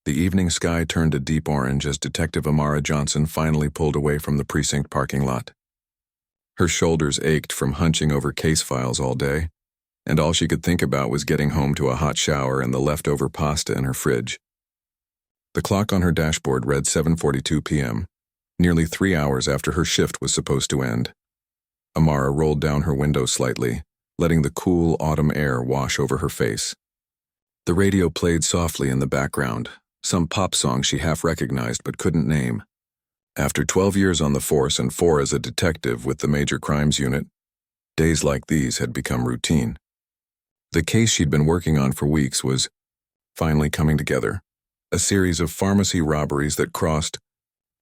The evening sky turned a deep orange as Detective Amara Johnson finally pulled away from the precinct parking lot. Her shoulders ached from hunching over case files all day, and all she could think about was getting home to a hot shower and the leftover pasta in her fridge. The clock on her dashboard read 7:42 p.m., nearly 3 hours after her shift was supposed to end. Amara rolled down her window slightly, letting the cool autumn air wash over her face. The radio played softly in the background, some pop song she half recognized but couldn't name. After 12 years on the force and 4 as a detective with the Major Crimes Unit, days like these had become routine. The case she'd been working on for weeks was finally coming together, a series of pharmacy robberies that crossed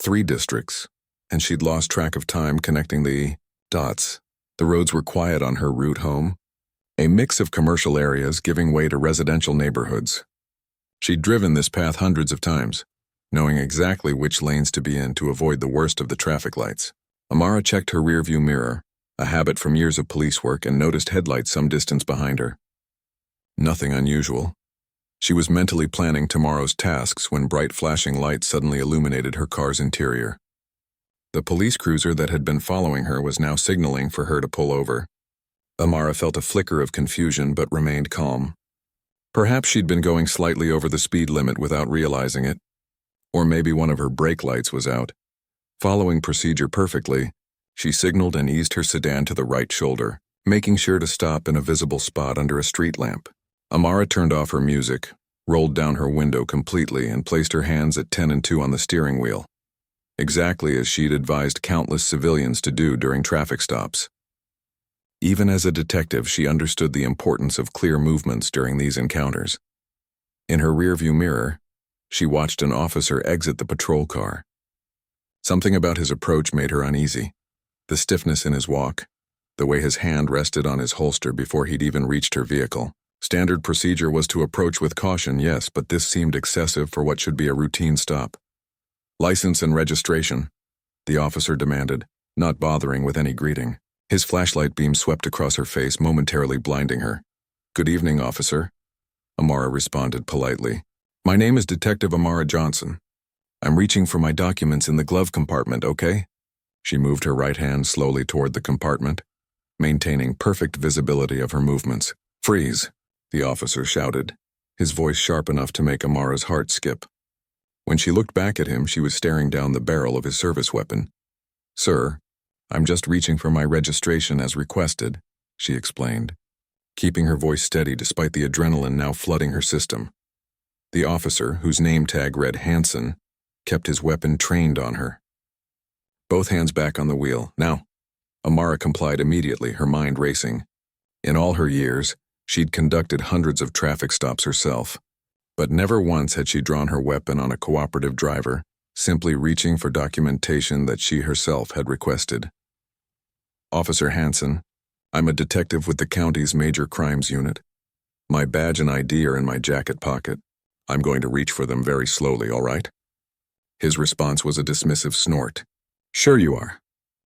3 districts, and she'd lost track of time connecting the dots. The roads were quiet on her route home, a mix of commercial areas giving way to residential neighborhoods. She'd driven this path hundreds of times, knowing exactly which lanes to be in to avoid the worst of the traffic lights. Amara checked her rearview mirror, a habit from years of police work, and noticed headlights some distance behind her. Nothing unusual. She was mentally planning tomorrow's tasks when bright flashing lights suddenly illuminated her car's interior. The police cruiser that had been following her was now signaling for her to pull over. Amara felt a flicker of confusion but remained calm. Perhaps she'd been going slightly over the speed limit without realizing it. Or maybe one of her brake lights was out. Following procedure perfectly, she signaled and eased her sedan to the right shoulder, making sure to stop in a visible spot under a street lamp. Amara turned off her music, rolled down her window completely, and placed her hands at 10 and 2 on the steering wheel, exactly as she'd advised countless civilians to do during traffic stops. Even as a detective, she understood the importance of clear movements during these encounters. In her rearview mirror, she watched an officer exit the patrol car. Something about his approach made her uneasy. The stiffness in his walk, the way his hand rested on his holster before he'd even reached her vehicle. Standard procedure was to approach with caution, yes, but this seemed excessive for what should be a routine stop. "License and registration," the officer demanded, not bothering with any greeting. His flashlight beam swept across her face, momentarily blinding her. "Good evening, officer," Amara responded politely. "My name is Detective Amara Johnson. I'm reaching for my documents in the glove compartment, okay?" She moved her right hand slowly toward the compartment, maintaining perfect visibility of her movements. "Freeze," the officer shouted, his voice sharp enough to make Amara's heart skip. When she looked back at him, she was staring down the barrel of his service weapon. "Sir, I'm just reaching for my registration as requested," she explained, keeping her voice steady despite the adrenaline now flooding her system. The officer, whose name tag read Hansen, kept his weapon trained on her. Both hands back on the wheel. "Now." Amara complied immediately, her mind racing. In all her years, she'd conducted hundreds of traffic stops herself, but never once had she drawn her weapon on a cooperative driver, simply reaching for documentation that she herself had requested. "Officer Hansen, I'm a detective with the county's Major Crimes Unit. My badge and ID are in my jacket pocket. I'm going to reach for them very slowly, all right?" His response was a dismissive snort. "Sure you are.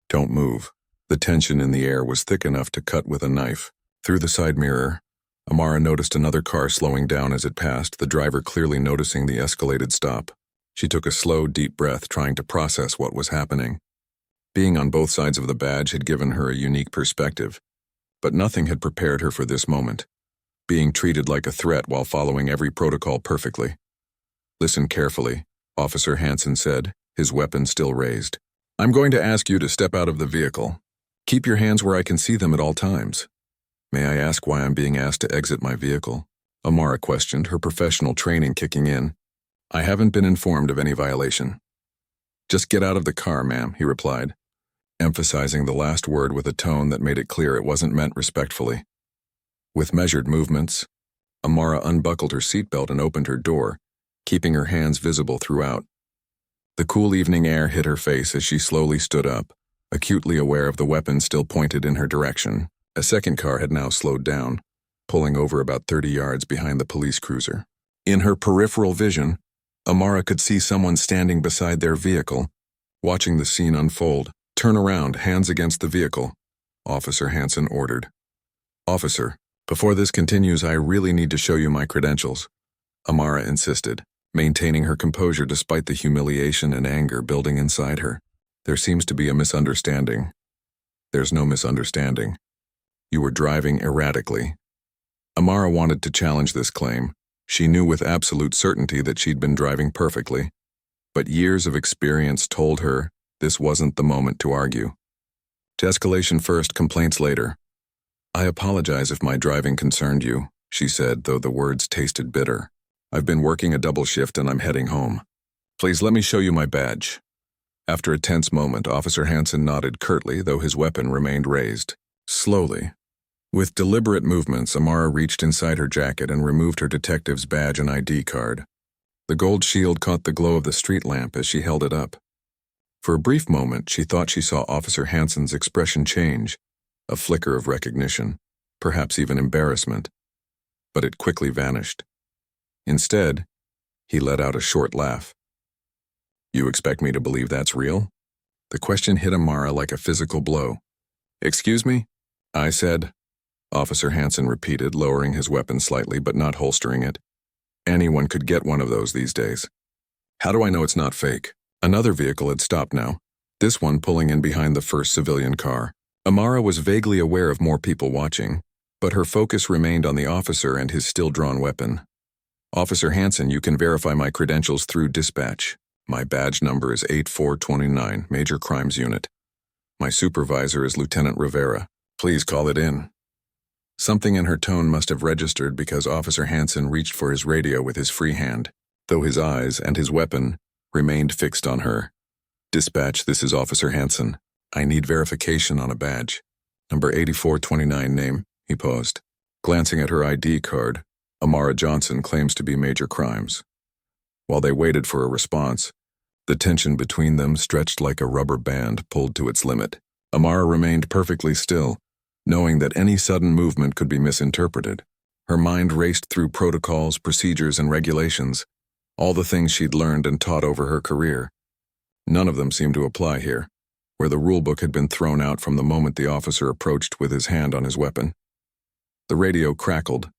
Don't move." The tension in the air was thick enough to cut with a knife. Through the side mirror, Amara noticed another car slowing down as it passed, the driver clearly noticing the escalated stop. She took a slow, deep breath, trying to process what was happening. Being on both sides of the badge had given her a unique perspective, but nothing had prepared her for this moment, being treated like a threat while following every protocol perfectly. "Listen carefully," Officer Hansen said, his weapon still raised. "I'm going to ask you to step out of the vehicle. Keep your hands where I can see them at all times." "May I ask why I'm being asked to exit my vehicle?" Amara questioned, her professional training kicking in. "I haven't been informed of any violation." "Just get out of the car, ma'am," he replied, emphasizing the last word with a tone that made it clear it wasn't meant respectfully. With measured movements, Amara unbuckled her seatbelt and opened her door, keeping her hands visible throughout. The cool evening air hit her face as she slowly stood up, acutely aware of the weapon still pointed in her direction. A second car had now slowed down, pulling over about 30 yards behind the police cruiser. In her peripheral vision, Amara could see someone standing beside their vehicle, watching the scene unfold. "Turn around, hands against the vehicle," Officer Hansen ordered. "Officer, before this continues, I really need to show you my credentials," Amara insisted, maintaining her composure despite the humiliation and anger building inside her. There seems to be a misunderstanding. There's no misunderstanding. You were driving erratically. Amara wanted to challenge this claim. She knew with absolute certainty that she'd been driving perfectly, but years of experience told her this wasn't the moment to argue. To escalation first, complaints later. "I apologize if my driving concerned you," she said, though the words tasted bitter. "I've been working a double shift and I'm heading home. Please let me show you my badge." After a tense moment, Officer Hansen nodded curtly, though his weapon remained raised. Slowly, with deliberate movements, Amara reached inside her jacket and removed her detective's badge and ID card. The gold shield caught the glow of the street lamp as she held it up. For a brief moment, she thought she saw Officer Hansen's expression change, a flicker of recognition, perhaps even embarrassment. But it quickly vanished. Instead, he let out a short laugh. "You expect me to believe that's real?" The question hit Amara like a physical blow. "Excuse me?" "I said," Officer Hansen repeated, lowering his weapon slightly but not holstering it. "Anyone could get one of those these days." "How do I know it's not fake?" Another vehicle had stopped now, this one pulling in behind the first civilian car. Amara was vaguely aware of more people watching, but her focus remained on the officer and his still-drawn weapon. "Officer Hansen, you can verify my credentials through dispatch. My badge number is 8429, Major Crimes Unit. My supervisor is Lieutenant Rivera. Please call it in." Something in her tone must have registered because Officer Hansen reached for his radio with his free hand, though his eyes and his weapon remained fixed on her. "Dispatch, this is Officer Hansen. I need verification on a badge. Number 8429 name," he paused. Glancing at her ID card, Amara Johnson claims to be Major Crimes. While they waited for a response, the tension between them stretched like a rubber band pulled to its limit. Amara remained perfectly still, knowing that any sudden movement could be misinterpreted. Her mind raced through protocols, procedures, and regulations, all the things she'd learned and taught over her career. None of them seemed to apply here, where the rulebook had been thrown out from the moment the officer approached with his hand on his weapon. The radio crackled,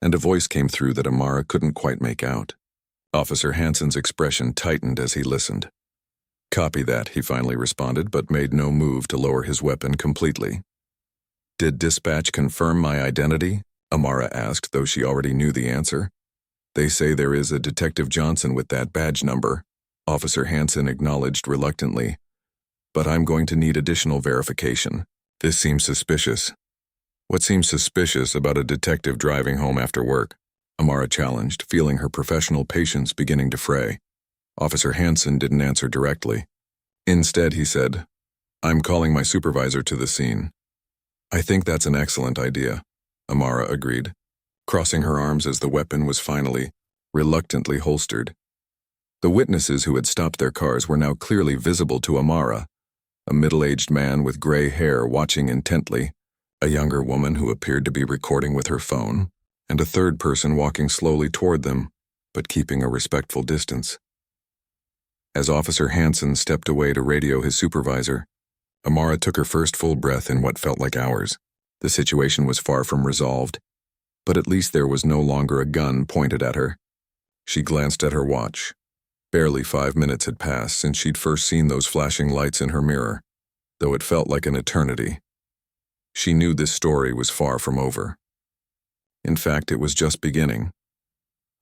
and a voice came through that Amara couldn't quite make out. Officer Hansen's expression tightened as he listened. "Copy that," he finally responded, but made no move to lower his weapon completely. "Did dispatch confirm my identity?" Amara asked, though she already knew the answer. "They say there is a Detective Johnson with that badge number," Officer Hansen acknowledged reluctantly. "But I'm going to need additional verification. This seems suspicious." "What seems suspicious about a detective driving home after work?" Amara challenged, feeling her professional patience beginning to fray. Officer Hansen didn't answer directly. Instead, he said, "I'm calling my supervisor to the scene." "I think that's an excellent idea," Amara agreed, crossing her arms as the weapon was finally, reluctantly holstered. The witnesses who had stopped their cars were now clearly visible to Amara, a middle-aged man with gray hair watching intently, a younger woman who appeared to be recording with her phone, and a third person walking slowly toward them, but keeping a respectful distance. As Officer Hansen stepped away to radio his supervisor, Amara took her first full breath in what felt like hours. The situation was far from resolved, but at least there was no longer a gun pointed at her. She glanced at her watch. Barely 5 minutes had passed since she'd first seen those flashing lights in her mirror, though it felt like an eternity. She knew this story was far from over. In fact, it was just beginning.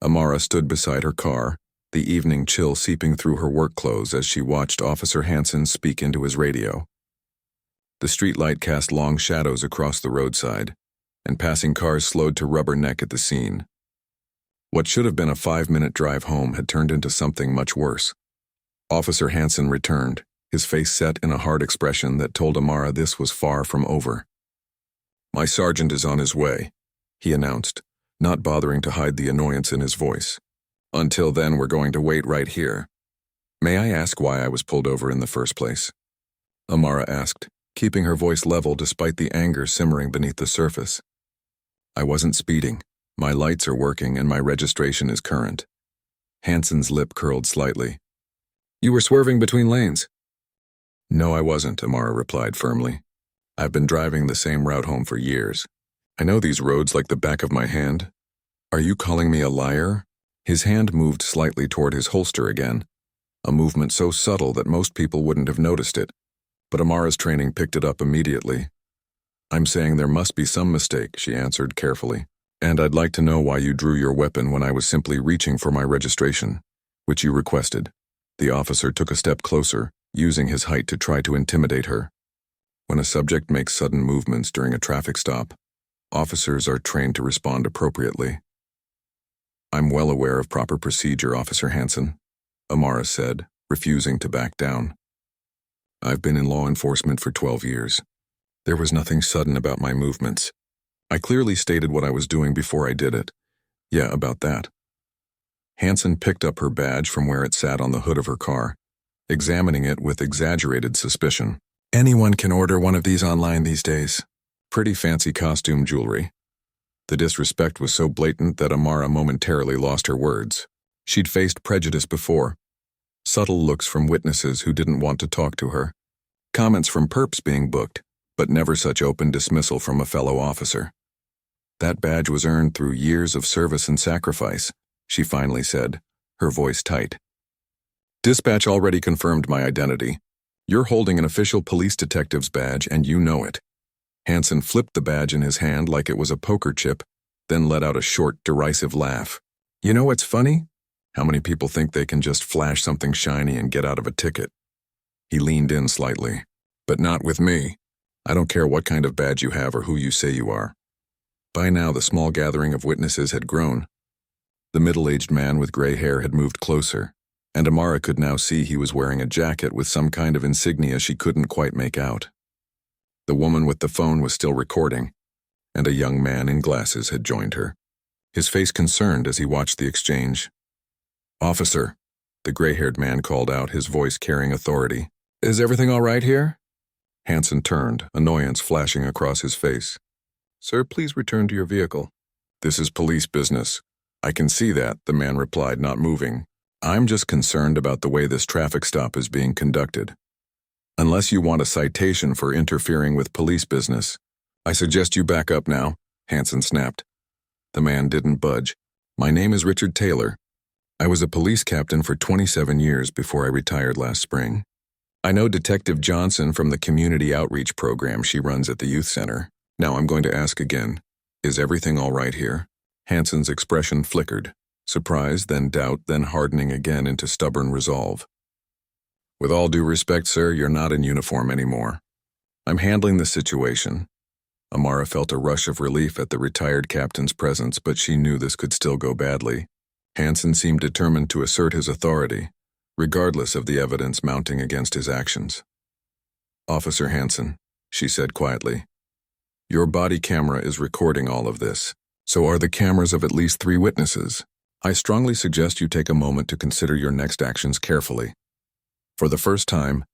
Amara stood beside her car, the evening chill seeping through her work clothes as she watched Officer Hansen speak into his radio. The streetlight cast long shadows across the roadside, and passing cars slowed to rubberneck at the scene. What should have been a 5-minute drive home had turned into something much worse. Officer Hansen returned, his face set in a hard expression that told Amara this was far from over. "My sergeant is on his way," he announced, not bothering to hide the annoyance in his voice. "Until then, we're going to wait right here." "May I ask why I was pulled over in the first place?" Amara asked, keeping her voice level despite the anger simmering beneath the surface. "I wasn't speeding. My lights are working and my registration is current." Hansen's lip curled slightly. "You were swerving between lanes." "No, I wasn't," Amara replied firmly. "I've been driving the same route home for years. I know these roads like the back of my hand." "Are you calling me a liar?" His hand moved slightly toward his holster again, a movement so subtle that most people wouldn't have noticed it, but Amara's training picked it up immediately. "I'm saying there must be some mistake," she answered carefully, "and I'd like to know why you drew your weapon when I was simply reaching for my registration, which you requested." The officer took a step closer, using his height to try to intimidate her. When a subject makes sudden movements during a traffic stop, officers are trained to respond appropriately. "I'm well aware of proper procedure, Officer Hansen," Amara said, refusing to back down. "I've been in law enforcement for 12 years. There was nothing sudden about my movements. I clearly stated what I was doing before I did it. Yeah, about that." Hansen picked up her badge from where it sat on the hood of her car, examining it with exaggerated suspicion. "Anyone can order one of these online these days. Pretty fancy costume jewelry." The disrespect was so blatant that Amara momentarily lost her words. She'd faced prejudice before. Subtle looks from witnesses who didn't want to talk to her. Comments from perps being booked, but never such open dismissal from a fellow officer. "That badge was earned through years of service and sacrifice," she finally said, her voice tight. "Dispatch already confirmed my identity. You're holding an official police detective's badge and you know it." Hansen flipped the badge in his hand like it was a poker chip, then let out a short, derisive laugh. "You know what's funny? How many people think they can just flash something shiny and get out of a ticket?" He leaned in slightly. "But not with me. I don't care what kind of badge you have or who you say you are." By now, the small gathering of witnesses had grown. The middle-aged man with gray hair had moved closer, and Amara could now see he was wearing a jacket with some kind of insignia she couldn't quite make out. The woman with the phone was still recording, and a young man in glasses had joined her, his face concerned as he watched the exchange. "Officer," the gray-haired man called out, his voice carrying authority. "Is everything all right here?" Hansen turned, annoyance flashing across his face. "Sir, please return to your vehicle." "This is police business. I can see that," the man replied, not moving. "I'm just concerned about the way this traffic stop is being conducted. Unless you want a citation for interfering with police business, I suggest you back up now," Hansen snapped. The man didn't budge. "My name is Richard Taylor. I was a police captain for 27 years before I retired last spring. I know Detective Johnson from the community outreach program she runs at the youth center. Now I'm going to ask again, is everything all right here?" Hansen's expression flickered, surprise, then doubt, then hardening again into stubborn resolve. "With all due respect, sir, you're not in uniform anymore. I'm handling the situation." Amara felt a rush of relief at the retired captain's presence, but she knew this could still go badly. Hansen seemed determined to assert his authority, regardless of the evidence mounting against his actions. "Officer Hansen," she said quietly, "your body camera is recording all of this. So are the cameras of at least 3 witnesses. I strongly suggest you take a moment to consider your next actions carefully." For the first time,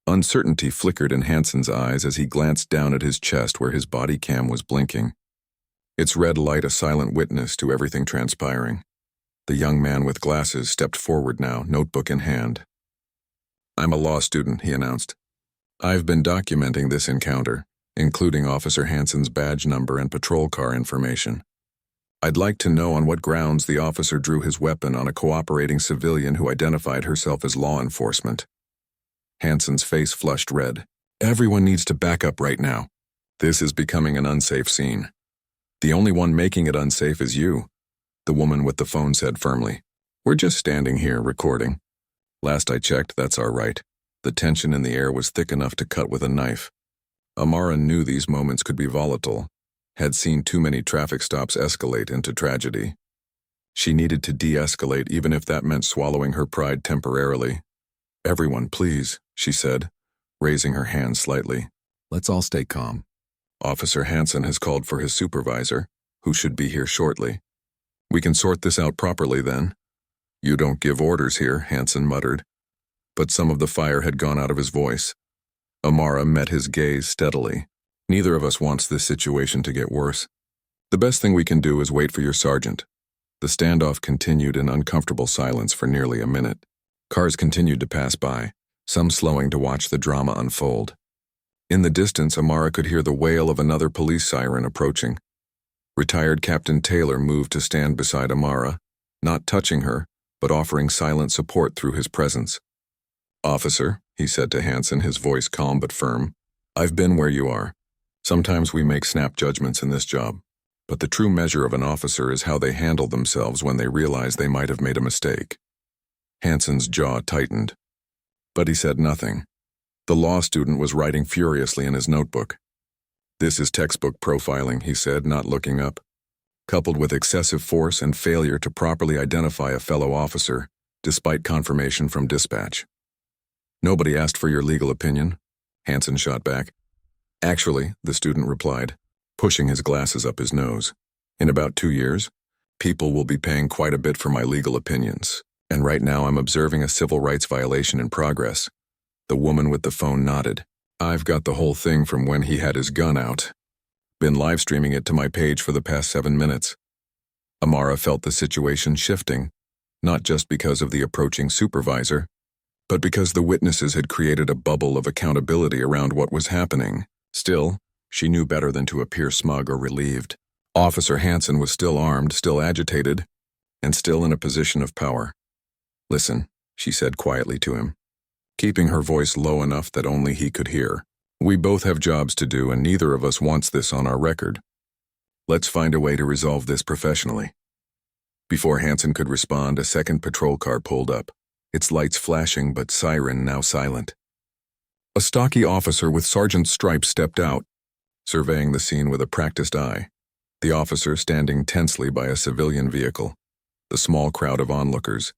uncertainty flickered in Hansen's eyes as he glanced down at his chest where his body cam was blinking, its red light a silent witness to everything transpiring. The young man with glasses stepped forward now, notebook in hand. "I'm a law student," he announced. "I've been documenting this encounter, including Officer Hansen's badge number and patrol car information. I'd like to know on what grounds the officer drew his weapon on a cooperating civilian who identified herself as law enforcement." Hansen's face flushed red. "Everyone needs to back up right now. This is becoming an unsafe scene. The only one making it unsafe is you," the woman with the phone said firmly. "We're just standing here recording. Last I checked, that's our right." The tension in the air was thick enough to cut with a knife. Amara knew these moments could be volatile, had seen too many traffic stops escalate into tragedy. She needed to de-escalate even if that meant swallowing her pride temporarily. "Everyone, please," she said, raising her hand slightly. "Let's all stay calm. Officer Hansen has called for his supervisor, who should be here shortly. We can sort this out properly then." "You don't give orders here," Hansen muttered, but some of the fire had gone out of his voice. Amara met his gaze steadily. "Neither of us wants this situation to get worse. The best thing we can do is wait for your sergeant." The standoff continued in uncomfortable silence for nearly a minute. Cars continued to pass by, some slowing to watch the drama unfold. In the distance, Amara could hear the wail of another police siren approaching. Retired Captain Taylor moved to stand beside Amara, not touching her, but offering silent support through his presence. "Officer," he said to Hansen, his voice calm but firm, "I've been where you are. Sometimes we make snap judgments in this job, but the true measure of an officer is how they handle themselves when they realize they might have made a mistake." Hansen's jaw tightened, but he said nothing. The law student was writing furiously in his notebook. "This is textbook profiling," he said, not looking up, "coupled with excessive force and failure to properly identify a fellow officer, despite confirmation from dispatch." "Nobody asked for your legal opinion," Hansen shot back. "Actually," the student replied, pushing his glasses up his nose, "in about 2 years, people will be paying quite a bit for my legal opinions, and right now I'm observing a civil rights violation in progress." The woman with the phone nodded. "I've got the whole thing from when he had his gun out. Been live streaming it to my page for the past 7 minutes." Amara felt the situation shifting, not just because of the approaching supervisor, but because the witnesses had created a bubble of accountability around what was happening. Still, she knew better than to appear smug or relieved. Officer Hansen was still armed, still agitated, and still in a position of power. "Listen," she said quietly to him, keeping her voice low enough that only he could hear. "We both have jobs to do, and neither of us wants this on our record. Let's find a way to resolve this professionally." Before Hansen could respond, a second patrol car pulled up, its lights flashing but siren now silent. A stocky officer with sergeant's stripes stepped out, surveying the scene with a practiced eye, the officer standing tensely by a civilian vehicle, the small crowd of onlookers,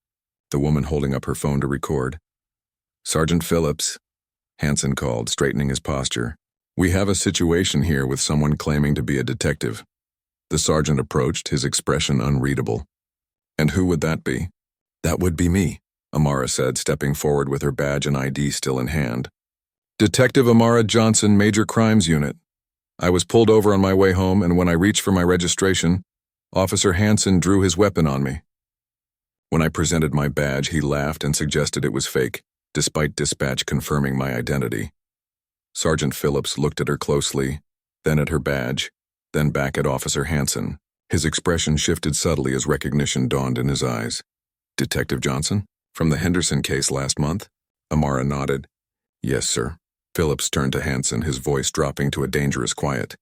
the woman holding up her phone to record. "Sergeant Phillips," Hansen called, straightening his posture. "We have a situation here with someone claiming to be a detective." The sergeant approached, his expression unreadable. "And who would that be?" "That would be me," Amara said, stepping forward with her badge and ID still in hand. "Detective Amara Johnson, Major Crimes Unit. I was pulled over on my way home, and when I reached for my registration, Officer Hansen drew his weapon on me. When I presented my badge, he laughed and suggested it was fake, despite dispatch confirming my identity." Sergeant Phillips looked at her closely, then at her badge, then back at Officer Hansen. His expression shifted subtly as recognition dawned in his eyes. "Detective Johnson? From the Henderson case last month?" Amara nodded. "Yes, sir." Phillips turned to Hansen, his voice dropping to a dangerous quiet.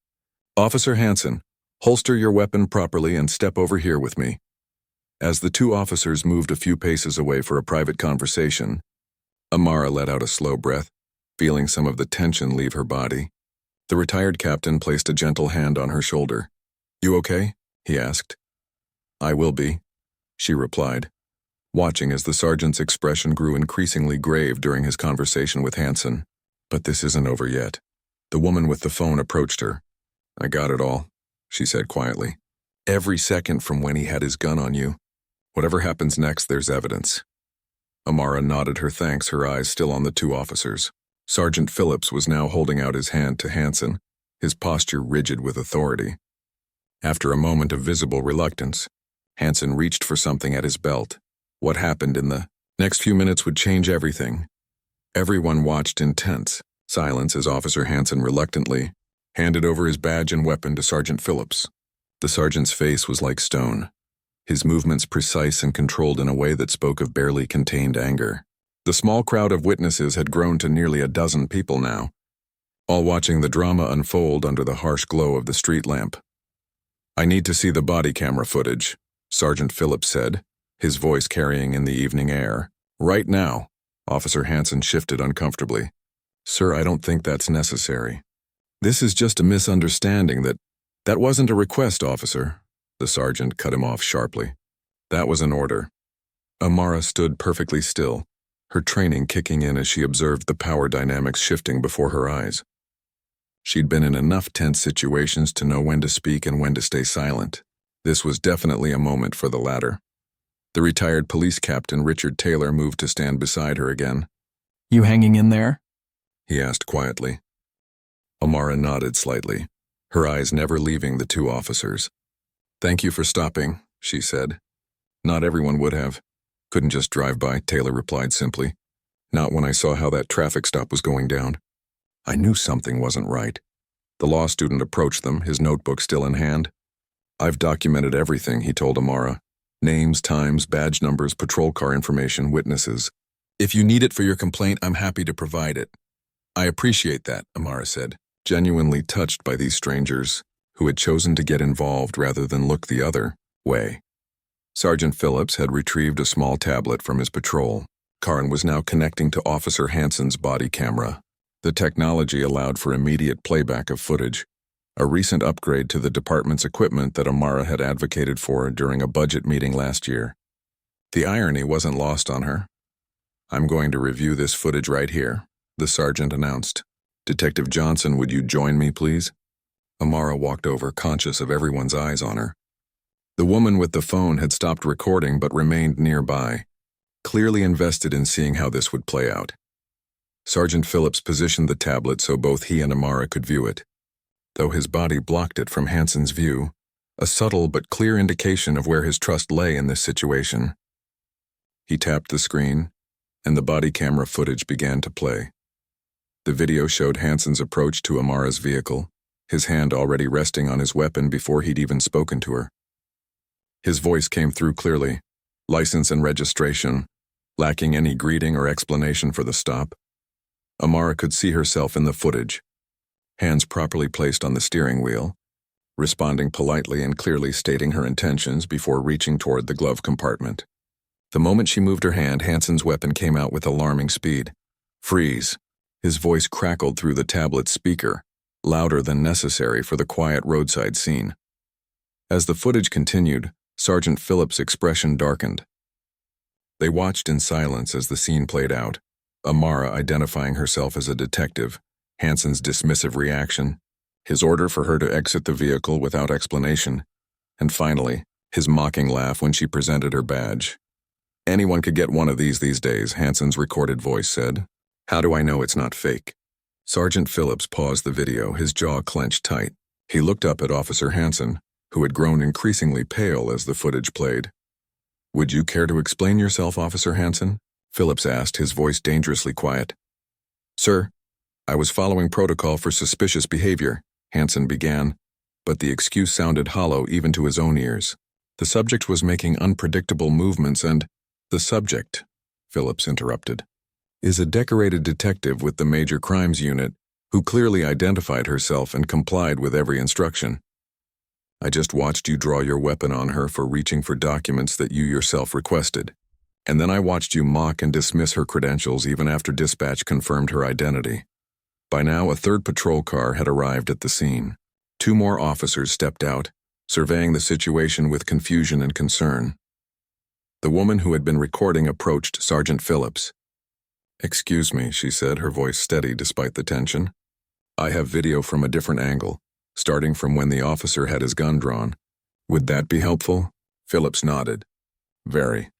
"Officer Hansen, holster your weapon properly and step over here with me." As the two officers moved a few paces away for a private conversation, Amara let out a slow breath, feeling some of the tension leave her body. The retired captain placed a gentle hand on her shoulder. "You okay?" he asked. "I will be," she replied, watching as the sergeant's expression grew increasingly grave during his conversation with Hansen. "But this isn't over yet." The woman with the phone approached her. "I got it all," she said quietly. "Every second from when he had his gun on you. Whatever happens next, there's evidence." Amara nodded her thanks, her eyes still on the two officers. Sergeant Phillips was now holding out his hand to Hansen, his posture rigid with authority. After a moment of visible reluctance, Hansen reached for something at his belt. What happened in the next few minutes would change everything. Everyone watched in tense silence as Officer Hansen reluctantly handed over his badge and weapon to Sergeant Phillips. The sergeant's face was like stone, his movements precise and controlled in a way that spoke of barely contained anger. The small crowd of witnesses had grown to nearly a dozen people now, all watching the drama unfold under the harsh glow of the street lamp. "I need to see the body camera footage," Sergeant Phillips said, his voice carrying in the evening air. "Right now." Officer Hansen shifted uncomfortably. "Sir, I don't think that's necessary. This is just a misunderstanding. That wasn't a request, officer." The sergeant cut him off sharply. "That was an order." Amara stood perfectly still, her training kicking in as she observed the power dynamics shifting before her eyes. She'd been in enough tense situations to know when to speak and when to stay silent. This was definitely a moment for the latter. The retired police captain, Richard Taylor, moved to stand beside her again. "You hanging in there?" he asked quietly. Amara nodded slightly, her eyes never leaving the two officers. "Thank you for stopping," she said. "Not everyone would have. Couldn't just drive by," Taylor replied simply. "Not when I saw how that traffic stop was going down. I knew something wasn't right." The law student approached them, his notebook still in hand. "I've documented everything," he told Amara. Names, times, badge numbers, patrol car information, witnesses. If you need it for your complaint, I'm happy to provide it. I appreciate that, Amara said, genuinely touched by these strangers who had chosen to get involved rather than look the other way. Sergeant Phillips had retrieved a small tablet from his patrol car and was now connecting to Officer Hansen's body camera. The technology allowed for immediate playback of footage, a recent upgrade to the department's equipment that Amara had advocated for during a budget meeting last year. The irony wasn't lost on her. I'm going to review this footage right here, the sergeant announced. Detective Johnson, would you join me, please? Amara walked over, conscious of everyone's eyes on her. The woman with the phone had stopped recording but remained nearby, clearly invested in seeing how this would play out. Sergeant Phillips positioned the tablet so both he and Amara could view it. Though his body blocked it from Hansen's view, a subtle but clear indication of where his trust lay in this situation. He tapped the screen, and the body camera footage began to play. The video showed Hansen's approach to Amara's vehicle, his hand already resting on his weapon before he'd even spoken to her. His voice came through clearly, license and registration, lacking any greeting or explanation for the stop. Amara could see herself in the footage, hands properly placed on the steering wheel, responding politely and clearly stating her intentions before reaching toward the glove compartment. The moment she moved her hand, Hansen's weapon came out with alarming speed. Freeze! His voice crackled through the tablet's speaker, louder than necessary for the quiet roadside scene. As the footage continued, Sergeant Phillips' expression darkened. They watched in silence as the scene played out, Amara identifying herself as a detective, Hansen's dismissive reaction, his order for her to exit the vehicle without explanation, and finally, his mocking laugh when she presented her badge. Anyone could get one of these days, Hansen's recorded voice said. How do I know it's not fake? Sergeant Phillips paused the video, his jaw clenched tight. He looked up at Officer Hansen, who had grown increasingly pale as the footage played. Would you care to explain yourself, Officer Hansen? Phillips asked, his voice dangerously quiet. Sir, I was following protocol for suspicious behavior, Hansen began, but the excuse sounded hollow even to his own ears. The subject was making unpredictable movements and— The subject, Phillips interrupted, is a decorated detective with the Major Crimes Unit who clearly identified herself and complied with every instruction. I just watched you draw your weapon on her for reaching for documents that you yourself requested, and then I watched you mock and dismiss her credentials even after dispatch confirmed her identity. By now, a third patrol car had arrived at the scene. 2 more officers stepped out, surveying the situation with confusion and concern. The woman who had been recording approached Sergeant Phillips. Excuse me, she said, her voice steady despite the tension. I have video from a different angle, starting from when the officer had his gun drawn. Would that be helpful? Phillips nodded. Very.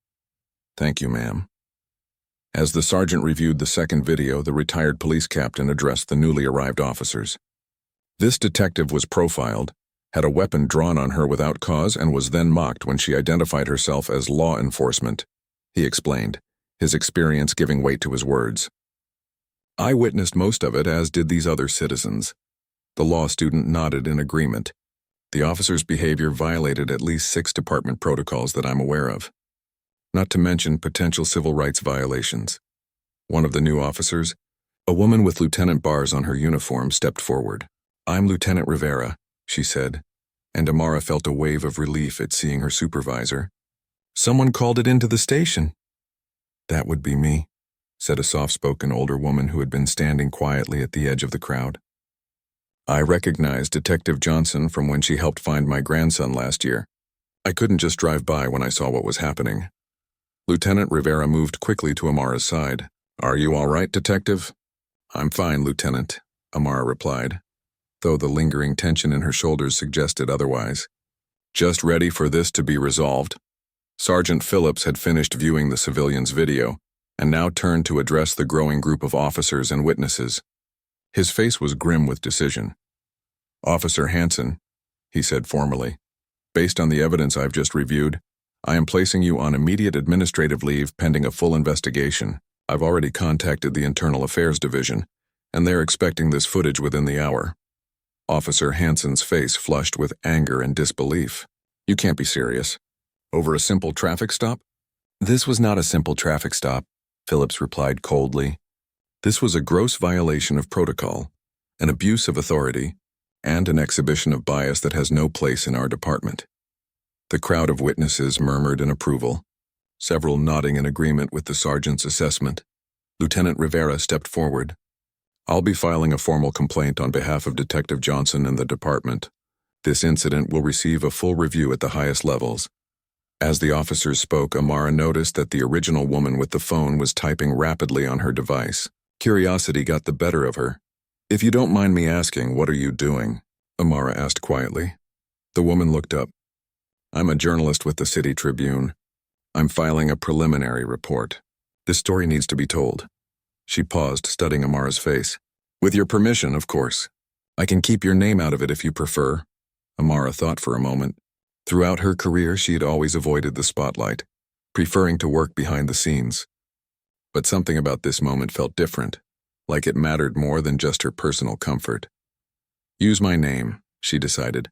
Thank you, ma'am. As the sergeant reviewed the second video, the retired police captain addressed the newly arrived officers. This detective was profiled, had a weapon drawn on her without cause, and was then mocked when she identified herself as law enforcement, he explained, his experience giving weight to his words. I witnessed most of it, as did these other citizens. The law student nodded in agreement. The officer's behavior violated at least 6 department protocols that I'm aware of, not to mention potential civil rights violations. One of the new officers, a woman with lieutenant bars on her uniform, stepped forward. I'm Lieutenant Rivera, she said, and Amara felt a wave of relief at seeing her supervisor. Someone called it into the station. That would be me, said a soft-spoken older woman who had been standing quietly at the edge of the crowd. I recognized Detective Johnson from when she helped find my grandson last year. I couldn't just drive by when I saw what was happening. Lieutenant Rivera moved quickly to Amara's side. Are you all right, Detective? I'm fine, Lieutenant, Amara replied, though the lingering tension in her shoulders suggested otherwise. Just ready for this to be resolved. Sergeant Phillips had finished viewing the civilian's video and now turned to address the growing group of officers and witnesses. His face was grim with decision. Officer Hansen, he said formally, based on the evidence I've just reviewed, I am placing you on immediate administrative leave pending a full investigation. I've already contacted the Internal Affairs Division, and they're expecting this footage within the hour. Officer Hansen's face flushed with anger and disbelief. You can't be serious. Over a simple traffic stop? This was not a simple traffic stop, Phillips replied coldly. This was a gross violation of protocol, an abuse of authority, and an exhibition of bias that has no place in our department. The crowd of witnesses murmured in approval, several nodding in agreement with the sergeant's assessment. Lieutenant Rivera stepped forward. I'll be filing a formal complaint on behalf of Detective Johnson and the department. This incident will receive a full review at the highest levels. As the officers spoke, Amara noticed that the original woman with the phone was typing rapidly on her device. Curiosity got the better of her. If you don't mind me asking, what are you doing? Amara asked quietly. The woman looked up. I'm a journalist with the City Tribune. I'm filing a preliminary report. This story needs to be told. She paused, studying Amara's face. With your permission, of course. I can keep your name out of it if you prefer. Amara thought for a moment. Throughout her career, she had always avoided the spotlight, preferring to work behind the scenes. But something about this moment felt different, like it mattered more than just her personal comfort. Use my name, she decided.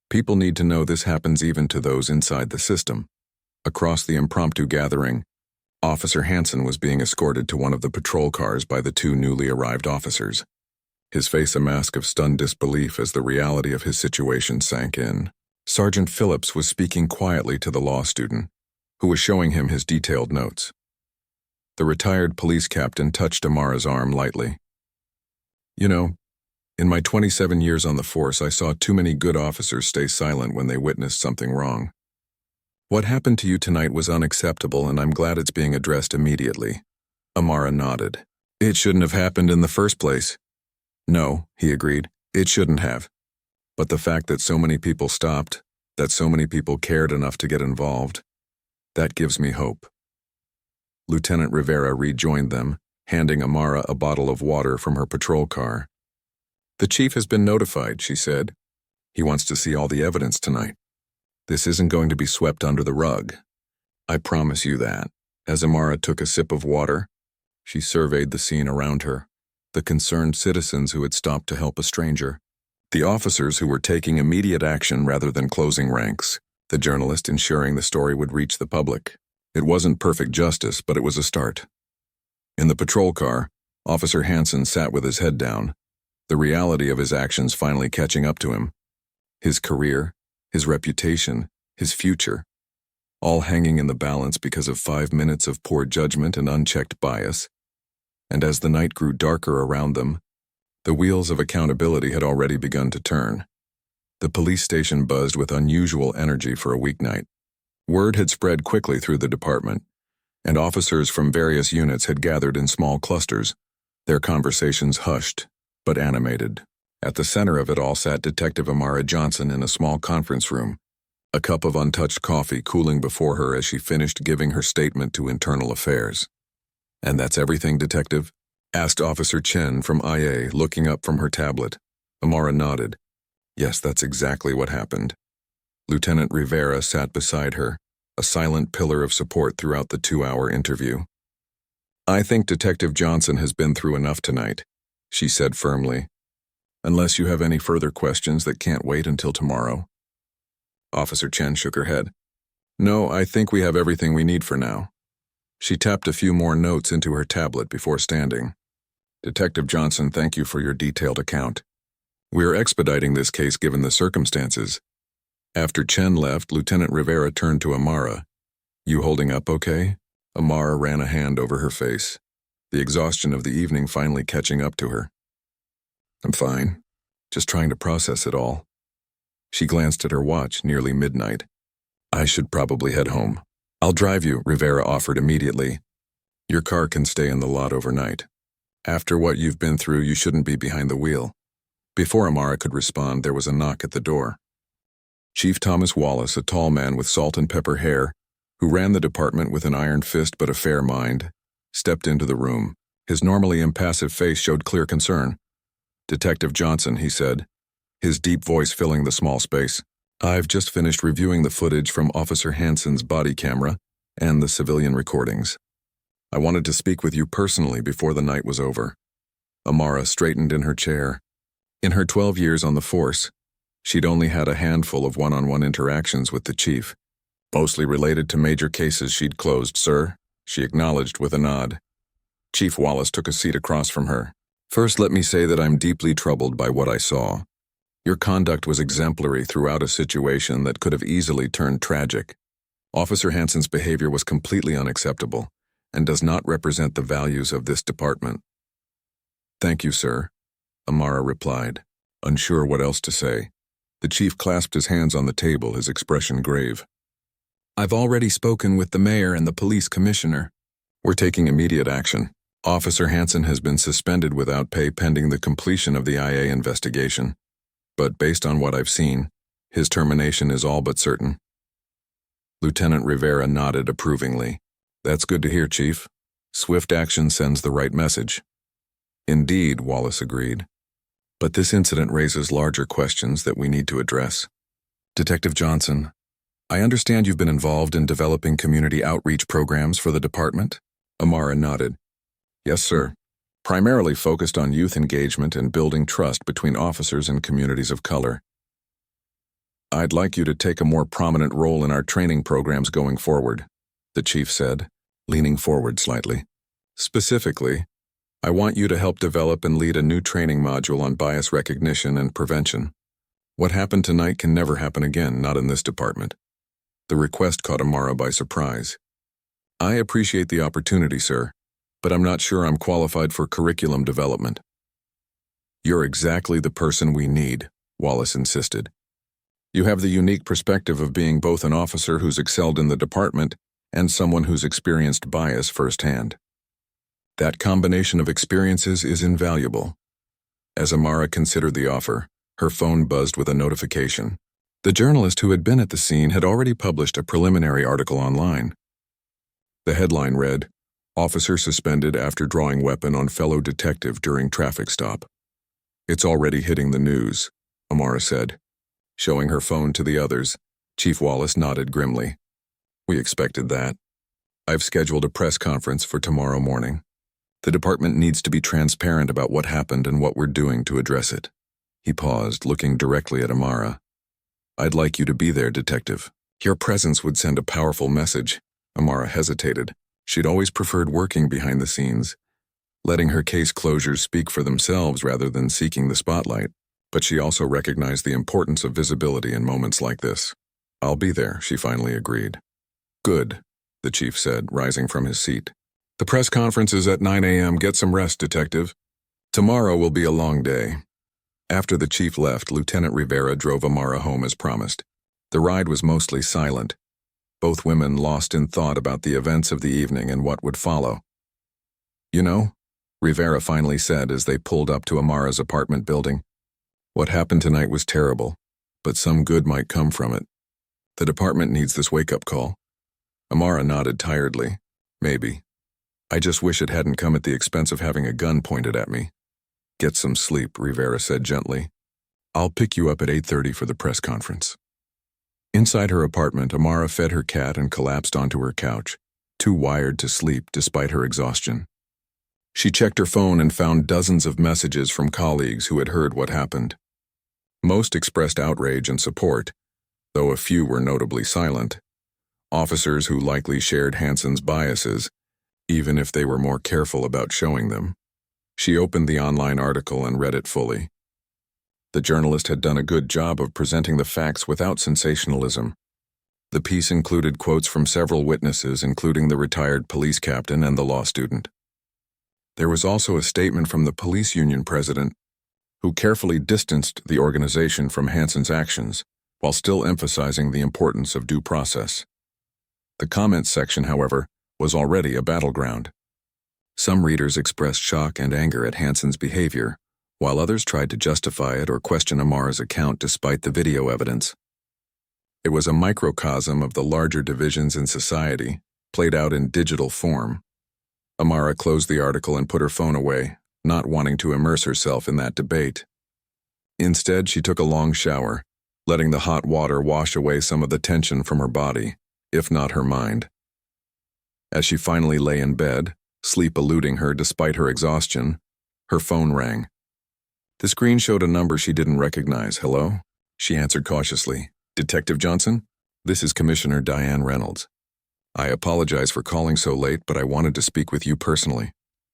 People need to know this happens even to those inside the system. Across the impromptu gathering, Officer Hansen was being escorted to one of the patrol cars by the two newly arrived officers. His face a mask of stunned disbelief as the reality of his situation sank in. Sergeant Phillips was speaking quietly to the law student, who was showing him his detailed notes. The retired police captain touched Amara's arm lightly. You know, in my 27 years on the force, I saw too many good officers stay silent when they witnessed something wrong. What happened to you tonight was unacceptable, and I'm glad it's being addressed immediately. Amara nodded. It shouldn't have happened in the first place. No, he agreed, it shouldn't have. But the fact that so many people stopped, that so many people cared enough to get involved, that gives me hope. Lieutenant Rivera rejoined them, handing Amara a bottle of water from her patrol car. The chief has been notified, she said. He wants to see all the evidence tonight. This isn't going to be swept under the rug. I promise you that. As Amara took a sip of water, she surveyed the scene around her, the concerned citizens who had stopped to help a stranger, the officers who were taking immediate action rather than closing ranks, the journalist ensuring the story would reach the public. It wasn't perfect justice, but it was a start. In the patrol car, Officer Hansen sat with his head down, the reality of his actions finally catching up to him. His career, his reputation, his future, all hanging in the balance because of 5 minutes of poor judgment and unchecked bias. And as the night grew darker around them, the wheels of accountability had already begun to turn. The police station buzzed with unusual energy for a weeknight. Word had spread quickly through the department, and officers from various units had gathered in small clusters, their conversations hushed but animated. At the center of it all sat Detective Amara Johnson in a small conference room, a cup of untouched coffee cooling before her as she finished giving her statement to Internal Affairs. And that's everything, Detective? Asked Officer Chen from IA, looking up from her tablet. Amara nodded. Yes, that's exactly what happened. Lieutenant Rivera sat beside her, a silent pillar of support throughout the 2-hour interview. I think Detective Johnson has been through enough tonight, she said firmly. Unless you have any further questions that can't wait until tomorrow. Officer Chen shook her head. No, I think we have everything we need for now. She tapped a few more notes into her tablet before standing. Detective Johnson, thank you for your detailed account. We are expediting this case given the circumstances. After Chen left, Lieutenant Rivera turned to Amara. You holding up okay? Amara ran a hand over her face, the exhaustion of the evening finally catching up to her. I'm fine. Just trying to process it all. She glanced at her watch, nearly midnight. I should probably head home. I'll drive you, Rivera offered immediately. Your car can stay in the lot overnight. After what you've been through, you shouldn't be behind the wheel. Before Amara could respond, there was a knock at the door. Chief Thomas Wallace, a tall man with salt and pepper hair, who ran the department with an iron fist but a fair mind, stepped into the room. His normally impassive face showed clear concern. Detective Johnson, he said, his deep voice filling the small space. I've just finished reviewing the footage from Officer Hansen's body camera and the civilian recordings. I wanted to speak with you personally before the night was over. Amara straightened in her chair. In her 12 years on the force, she'd only had a handful of one-on-one interactions with the chief, Mostly related to major cases she'd closed, sir, she acknowledged with a nod. Chief Wallace took a seat across from her. First, let me say that I'm deeply troubled by what I saw. Your conduct was exemplary throughout a situation that could have easily turned tragic. Officer Hansen's behavior was completely unacceptable and does not represent the values of this department. Thank you, sir, Amara replied, unsure what else to say. The chief clasped his hands on the table, his expression grave. I've already spoken with the mayor and the police commissioner. We're taking immediate action. Officer Hansen has been suspended without pay pending the completion of the IA investigation. But based on what I've seen, his termination is all but certain. Lieutenant Rivera nodded approvingly. That's good to hear, Chief. Swift action sends the right message. Indeed, Wallace agreed. But this incident raises larger questions that we need to address. Detective Johnson, I understand you've been involved in developing community outreach programs for the department? Amara nodded. Yes, sir. Primarily focused on youth engagement and building trust between officers and communities of color. I'd like you to take a more prominent role in our training programs going forward, the chief said, leaning forward slightly. Specifically, I want you to help develop and lead a new training module on bias recognition and prevention. What happened tonight can never happen again, not in this department. The request caught Amara by surprise. I appreciate the opportunity, sir, but I'm not sure I'm qualified for curriculum development. You're exactly the person we need, Wallace insisted. You have the unique perspective of being both an officer who's excelled in the department and someone who's experienced bias firsthand. That combination of experiences is invaluable. As Amara considered the offer, her phone buzzed with a notification. The journalist who had been at the scene had already published a preliminary article online. The headline read, Officer suspended after drawing weapon on fellow detective during traffic stop. It's already hitting the news, Amara said. Showing her phone to the others, Chief Wallace nodded grimly. We expected that. I've scheduled a press conference for tomorrow morning. The department needs to be transparent about what happened and what we're doing to address it. He paused, looking directly at Amara. I'd like you to be there, Detective. Your presence would send a powerful message. Amara hesitated. She'd always preferred working behind the scenes, letting her case closures speak for themselves rather than seeking the spotlight. But she also recognized the importance of visibility in moments like this. I'll be there, she finally agreed. Good, the chief said, rising from his seat. The press conference is at 9 a.m. Get some rest, Detective. Tomorrow will be a long day. After the chief left, Lieutenant Rivera drove Amara home as promised. The ride was mostly silent, both women lost in thought about the events of the evening and what would follow. You know, Rivera finally said as they pulled up to Amara's apartment building, what happened tonight was terrible, but some good might come from it. The department needs this wake-up call. Amara nodded tiredly. Maybe. I just wish it hadn't come at the expense of having a gun pointed at me. Get some sleep, Rivera said gently. I'll pick you up at 8:30 for the press conference. Inside her apartment, Amara fed her cat and collapsed onto her couch, too wired to sleep despite her exhaustion. She checked her phone and found dozens of messages from colleagues who had heard what happened. Most expressed outrage and support, though a few were notably silent. Officers who likely shared Hansen's biases, even if they were more careful about showing them. She opened the online article and read it fully. The journalist had done a good job of presenting the facts without sensationalism. The piece included quotes from several witnesses, including the retired police captain and the law student. There was also a statement from the police union president, who carefully distanced the organization from Hansen's actions, while still emphasizing the importance of due process. The comments section, however, was already a battleground. Some readers expressed shock and anger at Hansen's behavior, while others tried to justify it or question Amara's account despite the video evidence. It was a microcosm of the larger divisions in society, played out in digital form. Amara closed the article and put her phone away, not wanting to immerse herself in that debate. Instead, she took a long shower, letting the hot water wash away some of the tension from her body, if not her mind. As she finally lay in bed, sleep eluding her despite her exhaustion, her phone rang. The screen showed a number she didn't recognize. Hello? She answered cautiously. Detective Johnson? This is Commissioner Diane Reynolds. I apologize for calling so late, but I wanted to speak with you personally.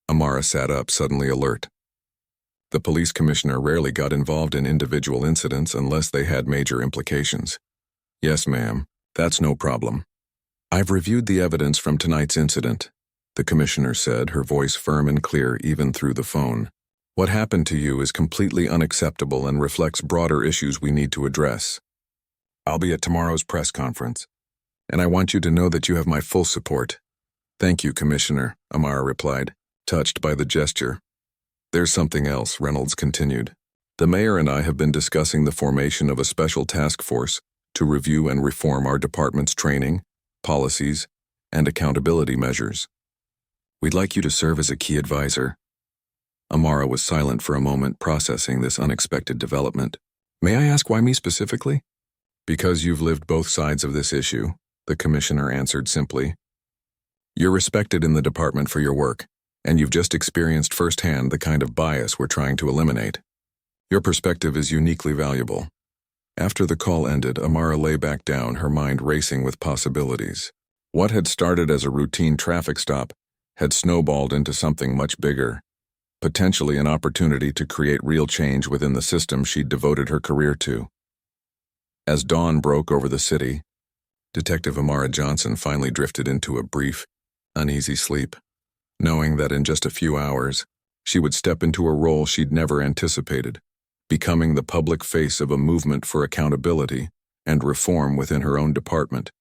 Amara sat up, suddenly alert. The police commissioner rarely got involved in individual incidents unless they had major implications. Yes, ma'am, that's no problem. I've reviewed the evidence from tonight's incident, the commissioner said, her voice firm and clear even through the phone. What happened to you is completely unacceptable and reflects broader issues we need to address. I'll be at tomorrow's press conference, and I want you to know that you have my full support. Thank you, Commissioner, Amara replied, touched by the gesture. There's something else, Reynolds continued. The mayor and I have been discussing the formation of a special task force to review and reform our department's training, policies, and accountability measures. We'd like you to serve as a key advisor. Amara was silent for a moment, processing this unexpected development. May I ask why me specifically? Because you've lived both sides of this issue, the commissioner answered simply. You're respected in the department for your work, and you've just experienced firsthand the kind of bias we're trying to eliminate. Your perspective is uniquely valuable. After the call ended, Amara lay back down, her mind racing with possibilities. What had started as a routine traffic stop had snowballed into something much bigger, potentially an opportunity to create real change within the system she'd devoted her career to. As dawn broke over the city, Detective Amara Johnson finally drifted into a brief, uneasy sleep, knowing that in just a few hours, she would step into a role she'd never anticipated, becoming the public face of a movement for accountability and reform within her own department.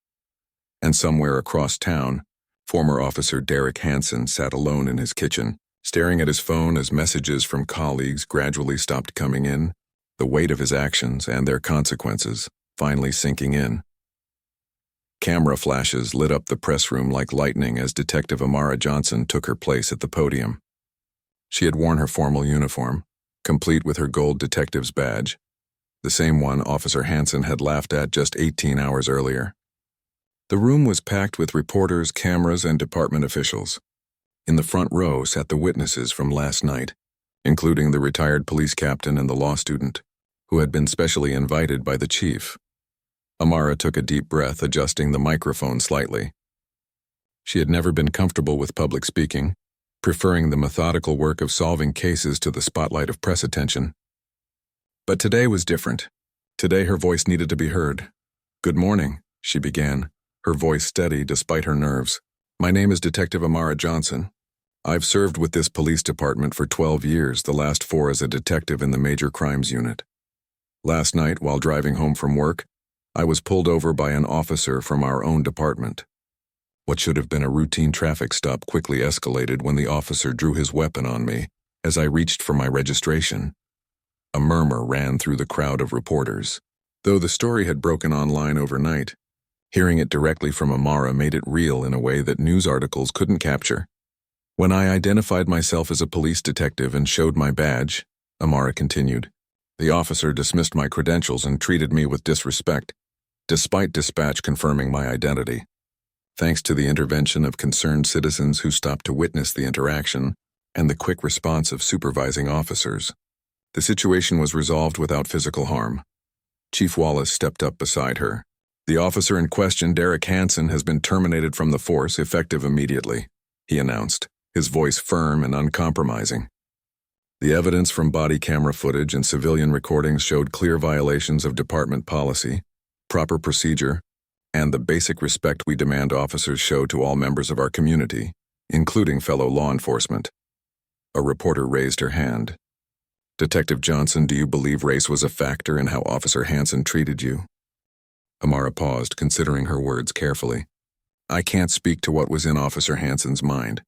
And somewhere across town, former Officer Derek Hansen sat alone in his kitchen, staring at his phone as messages from colleagues gradually stopped coming in, the weight of his actions and their consequences finally sinking in. Camera flashes lit up the press room like lightning as Detective Amara Johnson took her place at the podium. She had worn her formal uniform, complete with her gold detective's badge, the same one Officer Hansen had laughed at just 18 hours earlier. The room was packed with reporters, cameras, and department officials. In the front row sat the witnesses from last night, including the retired police captain and the law student, who had been specially invited by the chief. Amara took a deep breath, adjusting the microphone slightly. She had never been comfortable with public speaking, preferring the methodical work of solving cases to the spotlight of press attention. But today was different. Today her voice needed to be heard. "Good morning," she began, her voice steady despite her nerves. "My name is Detective Amara Johnson. I've served with this police department for 12 years, the last 4 as a detective in the Major Crimes Unit. Last night, while driving home from work, I was pulled over by an officer from our own department. What should have been a routine traffic stop quickly escalated when the officer drew his weapon on me as I reached for my registration. A murmur ran through the crowd of reporters. Though the story had broken online overnight, hearing it directly from Amara made it real in a way that news articles couldn't capture. When I identified myself as a police detective and showed my badge," Amara continued, "the officer dismissed my credentials and treated me with disrespect, despite dispatch confirming my identity. Thanks to the intervention of concerned citizens who stopped to witness the interaction and the quick response of supervising officers, the situation was resolved without physical harm." Chief Wallace stepped up beside her. "The officer in question, Derek Hansen, has been terminated from the force, effective immediately," he announced, his voice firm and uncompromising. The evidence from body camera footage and civilian recordings showed clear violations of department policy, proper procedure, and the basic respect we demand officers show to all members of our community, including fellow law enforcement. A reporter raised her hand. "Detective Johnson, do you believe race was a factor in how Officer Hansen treated you?" Amara paused, considering her words carefully. "I can't speak to what was in Officer Hansen's mind.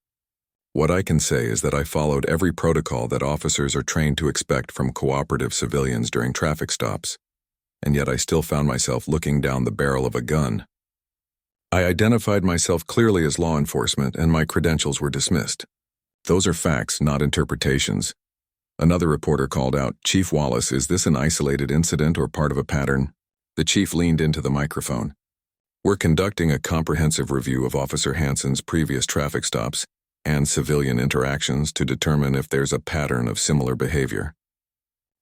What I can say is that I followed every protocol that officers are trained to expect from cooperative civilians during traffic stops, and yet I still found myself looking down the barrel of a gun. I identified myself clearly as law enforcement, and my credentials were dismissed. Those are facts, not interpretations." Another reporter called out, "Chief Wallace, is this an isolated incident or part of a pattern?" The chief leaned into the microphone. "We're conducting a comprehensive review of Officer Hansen's previous traffic stops and civilian interactions to determine if there's a pattern of similar behavior.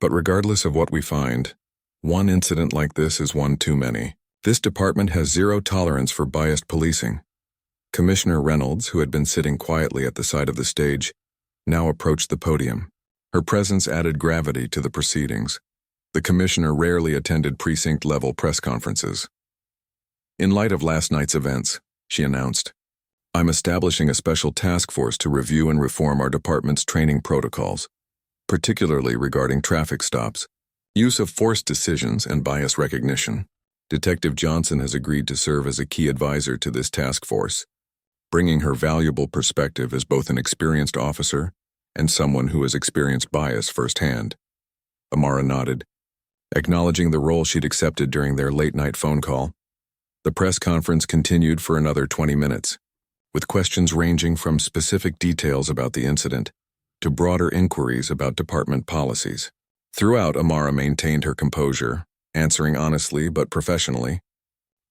But regardless of what we find, one incident like this is one too many." This department has zero tolerance for biased policing. Commissioner Reynolds, who had been sitting quietly at the side of the stage, now approached the podium. Her presence added gravity to the proceedings. The commissioner rarely attended precinct-level press conferences. In light of last night's events, she announced, "I'm establishing a special task force to review and reform our department's training protocols, particularly regarding traffic stops, use of force decisions, and bias recognition. Detective Johnson has agreed to serve as a key advisor to this task force, bringing her valuable perspective as both an experienced officer and someone who has experienced bias firsthand." Amara nodded, acknowledging the role she'd accepted during their late-night phone call. The press conference continued for another 20 minutes, with questions ranging from specific details about the incident to broader inquiries about department policies. Throughout, Amara maintained her composure, answering honestly but professionally.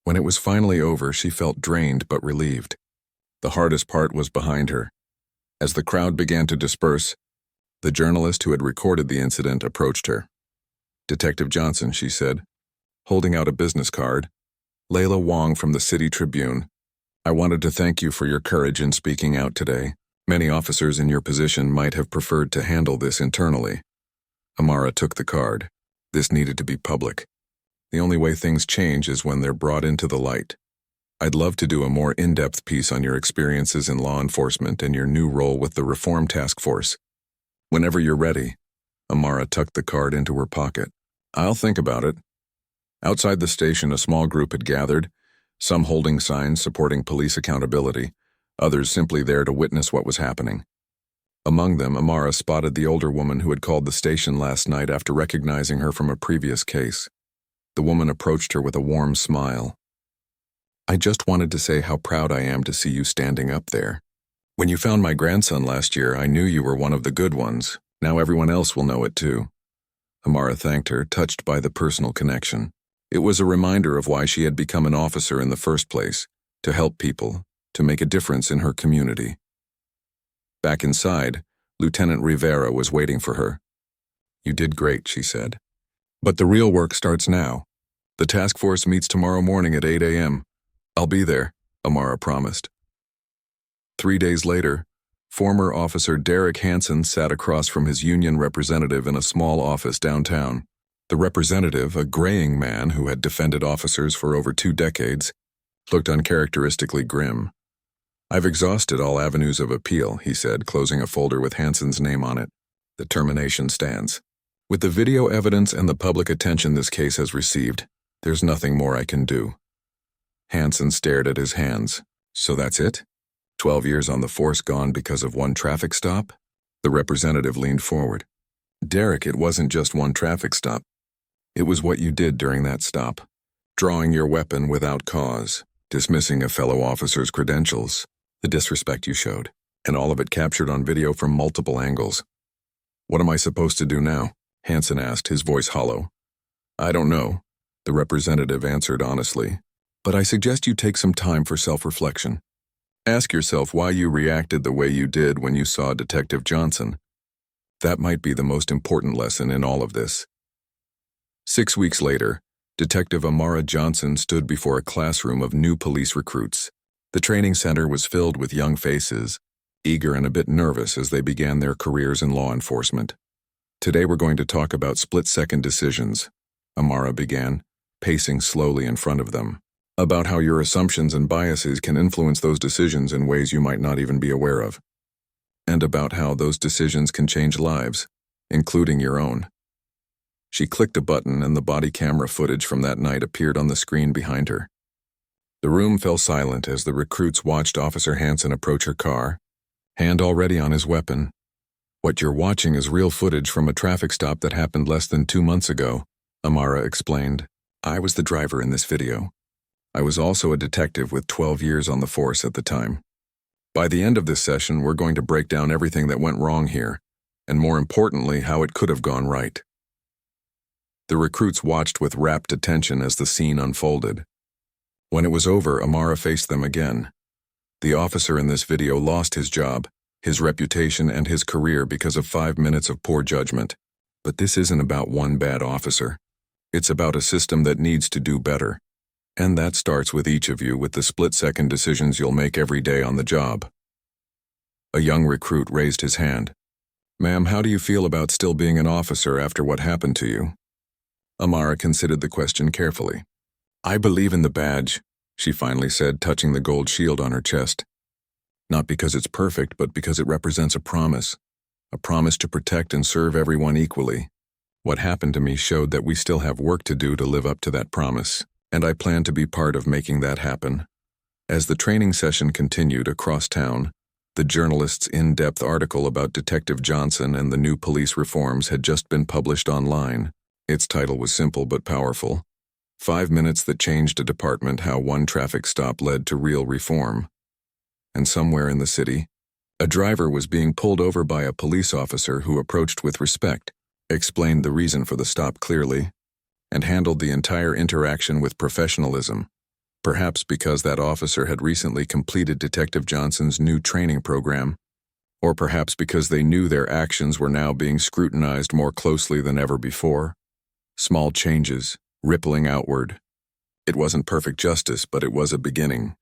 When it was finally over, she felt drained but relieved. The hardest part was behind her. As the crowd began to disperse, the journalist who had recorded the incident approached her. "Detective Johnson," she said, holding out a business card. "Layla Wong from the City Tribune. I wanted to thank you for your courage in speaking out today. Many officers in your position might have preferred to handle this internally." Amara took the card. This needed to be public. The only way things change is when they're brought into the light. "I'd love to do a more in-depth piece on your experiences in law enforcement and your new role with the Reform Task Force. Whenever you're ready." Amara tucked the card into her pocket. "I'll think about it." Outside the station, a small group had gathered, some holding signs supporting police accountability, others simply there to witness what was happening. Among them, Amara spotted the older woman who had called the station last night after recognizing her from a previous case. The woman approached her with a warm smile. "I just wanted to say how proud I am to see you standing up there. When you found my grandson last year, I knew you were one of the good ones. Now everyone else will know it too." Amara thanked her, touched by the personal connection. It was a reminder of why she had become an officer in the first place, to help people, to make a difference in her community. Back inside, Lieutenant Rivera was waiting for her. "You did great," she said. "But the real work starts now. The task force meets tomorrow morning at 8 a.m. "I'll be there," Amara promised. 3 days later, former Officer Derek Hansen sat across from his union representative in a small office downtown. The representative, a graying man who had defended officers for over 2 decades, looked uncharacteristically grim. "I've exhausted all avenues of appeal," he said, closing a folder with Hansen's name on it. "The termination stands. With the video evidence and the public attention this case has received, there's nothing more I can do." Hansen stared at his hands. "So that's it? 12 years on the force gone because of one traffic stop?" The representative leaned forward. "Derek, it wasn't just one traffic stop. It was what you did during that stop. Drawing your weapon without cause, dismissing a fellow officer's credentials, the disrespect you showed, and all of it captured on video from multiple angles." "What am I supposed to do now?" Hansen asked, his voice hollow. "I don't know," the representative answered honestly. "But I suggest you take some time for self-reflection. Ask yourself why you reacted the way you did when you saw Detective Johnson. That might be the most important lesson in all of this." 6 weeks later, Detective Amara Johnson stood before a classroom of new police recruits. The training center was filled with young faces, eager and a bit nervous as they began their careers in law enforcement. "Today we're going to talk about split-second decisions," Amara began, pacing slowly in front of them. "About how your assumptions and biases can influence those decisions in ways you might not even be aware of. And about how those decisions can change lives, including your own." She clicked a button and the body camera footage from that night appeared on the screen behind her. The room fell silent as the recruits watched Officer Hansen approach her car, hand already on his weapon. "What you're watching is real footage from a traffic stop that happened less than 2 months ago," Amara explained. "I was the driver in this video. I was also a detective with 12 years on the force at the time. By the end of this session, we're going to break down everything that went wrong here, and more importantly, how it could have gone right." The recruits watched with rapt attention as the scene unfolded. When it was over, Amara faced them again. The officer in this video lost his job, his reputation, and his career because of 5 minutes of poor judgment. But this isn't about one bad officer. It's about a system that needs to do better. And that starts with each of you with the split-second decisions you'll make every day on the job. A young recruit raised his hand. Ma'am, how do you feel about still being an officer after what happened to you? Amara considered the question carefully. I believe in the badge, she finally said, touching the gold shield on her chest. Not because it's perfect, but because it represents a promise to protect and serve everyone equally. What happened to me showed that we still have work to do to live up to that promise, and I plan to be part of making that happen. As the training session continued across town, the journalist's in-depth article about Detective Johnson and the new police reforms had just been published online. Its title was simple but powerful. 5 minutes that changed a department, how one traffic stop led to real reform. And somewhere in the city, a driver was being pulled over by a police officer who approached with respect, explained the reason for the stop clearly, and handled the entire interaction with professionalism, perhaps because that officer had recently completed Detective Johnson's new training program, or perhaps because they knew their actions were now being scrutinized more closely than ever before. Small changes, rippling outward. It wasn't perfect justice, but it was a beginning.